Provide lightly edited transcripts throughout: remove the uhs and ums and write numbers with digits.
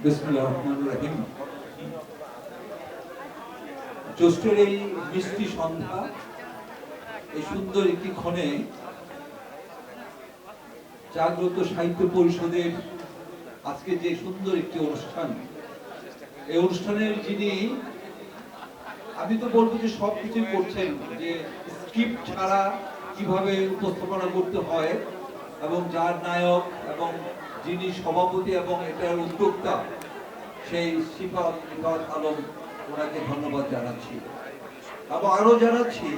বিসমিল্লাহির রহমানির রহিম। জ্যৈষ্ঠের এই মিষ্টি সন্ধ্যা, এই সুন্দর একটি ক্ষণে জাগ্রত সাহিত্য পরিষদের আজকে যে সুন্দর একটি অনুষ্ঠান, এই অনুষ্ঠানের যিনি, আমি তো বলবো যে সবকিছু করছেন, যে স্ক্রিপ্ট ছাড়া কিভাবে উপস্থাপনা করতে হয়, এবং যার নায়ক এবং যিনি সভাপতি এবং এটার উদ্যোক্তা সেই সিফাত আলম, ওনাকে ধন্যবাদ জানাচ্ছি। এবং আরো জানাচ্ছি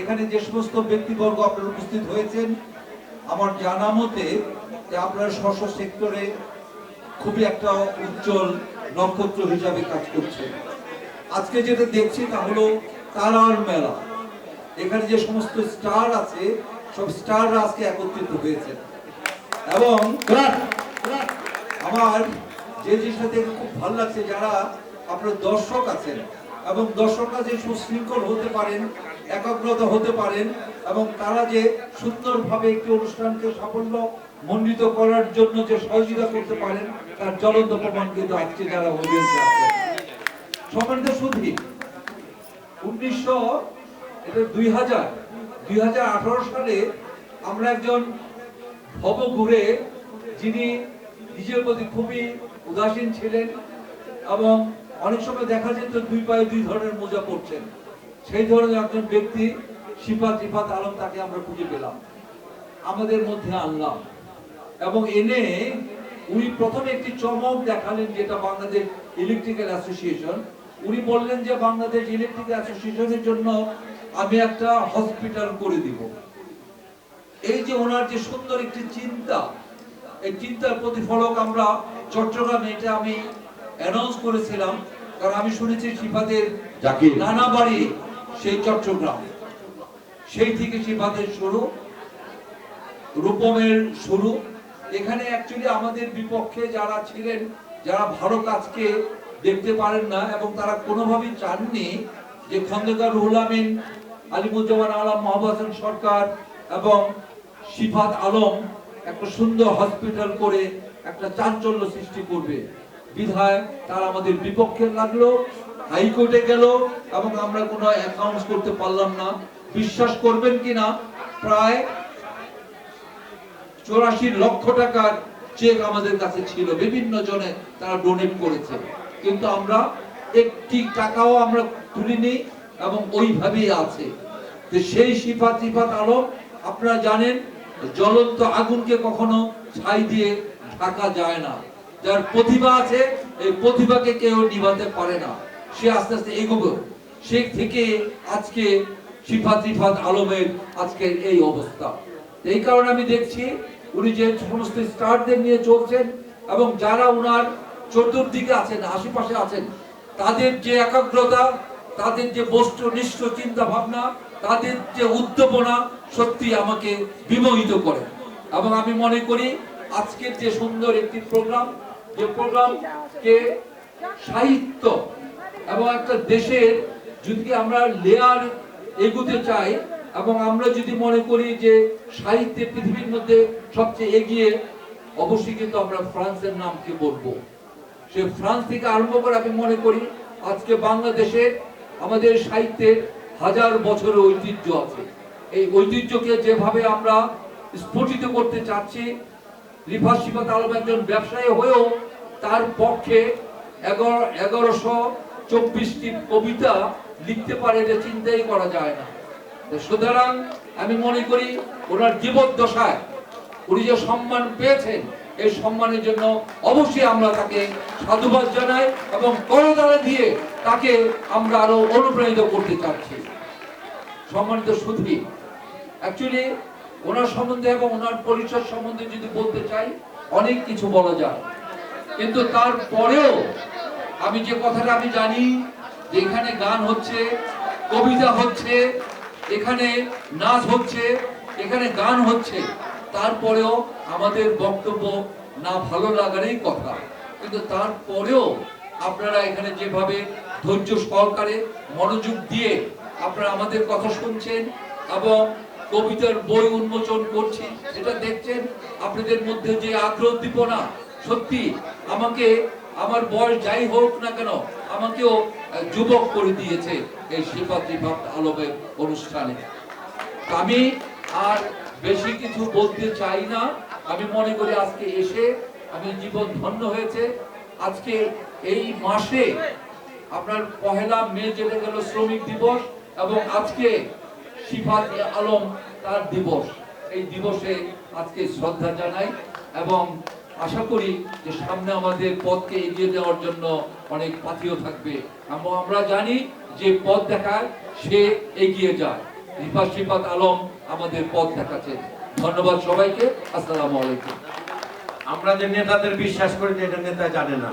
এখানে যে সমস্ত ব্যক্তিবর্গ আপনারা উপস্থিত হয়েছেন, আমার জানা মতে যে আপনারা স্ব সেক্টরে খুবই একটা উজ্জ্বল নক্ষত্র হিসাবে কাজ করছেন। আজকে যেটা দেখছি তা হলো তারার মেলা। এখানে যে সমস্ত স্টার আছে, সব স্টাররা আজকে একত্রিত হয়েছেন। এবং আমার যে জিনিসটা দেখে খুব ভালো লাগছে, যারা আপনার দর্শক আছেন এবং দর্শকরা যে সুশৃঙ্খল হতে পারেন, একাগ্রতা হতে পারেন, এবং তারা যে সুন্দরভাবে একটি অনুষ্ঠানকে সাফল্য মণ্ডিত করার জন্য যে সহযোগিতা করতে পারেন, তার জ্বলন্ত প্রমাণ কিন্তু আজকে যারা অডিয়েন্সে আছেন। সম্মানিত সুধী, 2018 সালে আমরা একজন ভবঘুরে, যিনি নিজের প্রতি খুবই উদাসীন ছিলেন এবং অনেক সময় দেখা যেত দুই পায়ে দুই ধরনের মোজা পড়ছেন, সেই ধরনের একজন ব্যক্তি সিফাত আলম, তাকে আমরা খুঁজে পেলাম, আমাদের মধ্যে আনলাম এবং এনে উনি প্রথমে একটি চমক দেখালেন, যেটা বাংলাদেশ ইলেকট্রিক্যাল অ্যাসোসিয়েশন। উনি বললেন যে বাংলাদেশ ইলেকট্রিক্যাল অ্যাসোসিয়েশনের জন্য আমি একটা হসপিটাল করে দিব। এই যে ওনার যে সুন্দর একটি চিন্তা, এই চিন্তার প্রতিফলক আমরা চট্টগ্রামে, এটা আমি অ্যানাউন্স করেছিলাম, কারণ আমি শুনেছি সিফাতের নানা বাড়ি সেই চট্টগ্রাম, সেই থেকে সিফাতের শুরু, রূপমের শুরু। এখানে অ্যাকচুয়ালি আমাদের বিপক্ষে যারা ছিলেন, যারা ভালো কাজকে দেখতে পারেন না এবং তারা কোনোভাবেই চাননি যে খন্দকার রুহুল আমিন, আলিমুজ্জামান আলম, মাহবুব হাসান সরকার এবং সিফাত আলম একটা সুন্দর হসপিটাল করে একটা চাঞ্চল্য সৃষ্টি করবে, বিধায় তারা আমাদের বিপক্ষে লাগলো, হাইকোর্টে গেল এবং আমরা কোনো অ্যাকাউন্ট করতে পারলাম না। বিশ্বাস করবেন কিনা, প্রায় 84 লক্ষ টাকার চেক আমাদের কাছে ছিল, বিভিন্ন জনে তারা ডোনেট করেছে, কিন্তু আমরা একটি টাকাও আমরা তুলিনি এবং ওইভাবেই আছে। তো সেই সিফাত আলম, আপনারা জানেন জ্বলন্ত আগুনকে কখনো ছাই দিয়ে ঢাকা যায় না। যার প্রতিভা আছে, এই প্রতিভাকে কেউ নিভাতে পারে না, সে আস্তে আস্তে এগোবে। সে থেকে আজকে সিফাত আলমের আজকের এই অবস্থা। এই কারণে আমি দেখছি উনি যে সমস্ত স্টারদের নিয়ে চলছেন এবং যারা উনার চতুর্দিকে আছেন, আশেপাশে আছেন, তাদের যে একাগ্রতা, তাদের যে বস্তুনিষ্ঠ চিন্তা ভাবনা, তাদের যে উদ্দীপনা সত্যি আমাকে বিমোহিত করে। এবং আমি মনে করি আজকের যে সুন্দর একটি প্রোগ্রাম, যে প্রোগ্রামকে সাহিত্য এবং একটা দেশের যদি আমরা লেয়ার এগোতে চাই, এবং আমরা যদি মনে করি যে সাহিত্যে পৃথিবীর মধ্যে সবচেয়ে এগিয়ে, অবশ্যই কিন্তু আমরা ফ্রান্সের নামকে বলবো। সে ফ্রান্স থেকে আরম্ভ করে আমি মনে করি আজকে বাংলাদেশে আমাদের সাহিত্যের 1000 বছরের ঐতিহ্য আছে। এই ঐতিহ্যকে যেভাবে আমরা স্ফুটিত করতে চাচ্ছি, সিফাত আলম একজন ব্যবসায়ী হয়েও তার পক্ষে 1124টি কবিতা লিখতে পারে, এটা চিন্তাই করা যায় না। সুতরাং আমি মনে করি ওনার জীবদ্দশায় উনি যে সম্মান পেয়েছেন, এই সম্মানের জন্য অবশ্যই আমরা তাকে সাধুবাদ জানাই এবং করতালি দিয়ে তাকে আমরা আরো অনুপ্রাণিত করতে চাচ্ছি। সম্মানিত সুধী, অ্যাকচুয়ালি ওনার সম্বন্ধে এবং ওনার পরিচয় সম্বন্ধে যদি বলতে চাই, অনেক কিছু বলা যায়, কিন্তু তারপরেও আমি যে কথাটা আমি জানি যে এখানে গান হচ্ছে, কবিতা হচ্ছে, এখানে নাচ হচ্ছে, এখানে গান হচ্ছে, তারপরেও আমাদের বক্তব্য না ভালো লাগারই কথা, কিন্তু তারপরেও আপনারা এখানে যেভাবে ধৈর্য সহকারে মনোযোগ দিয়ে আপনারা আমাদের কথা শুনছেন এবং কবিতার বই উন্মোচন করছি সেটা দেখছেন, আপনাদের মধ্যে যে আগ্রহ উদ্দীপনা, সত্যি আমাকে, আমার বয়স যাই হোক না কেন, আমাকেও যুবক করে দিয়েছে এই সিফাত রিফাত আলমের অনুষ্ঠানে। আমি আর বেশি কিছু বলতে চাই না। আমি মনে করি আজকে এসে আমি জীবন ধন্য হয়েছে। আজকে এই মাসে আপনার 1 মে যেটা গেল শ্রমিক দিবস, এবং আজকে সিফাত আলম তার দিবস। এই দিবসে আজকে শ্রদ্ধা জানাই এবং আশা করি যে সামনে আমাদের পথকে এগিয়ে দেওয়ার জন্য অনেক পাথিও থাকবে, এবং আমরা জানি যে পথ দেখায় সে এগিয়ে যায়। সিফাত আলম আমাদের পথ দেখাচ্ছেন। ধন্যবাদ সবাইকে। আসসালামু আলাইকুম। আমরা যে নেতাদের বিশ্বাস করি, এটা নেতা জানে না।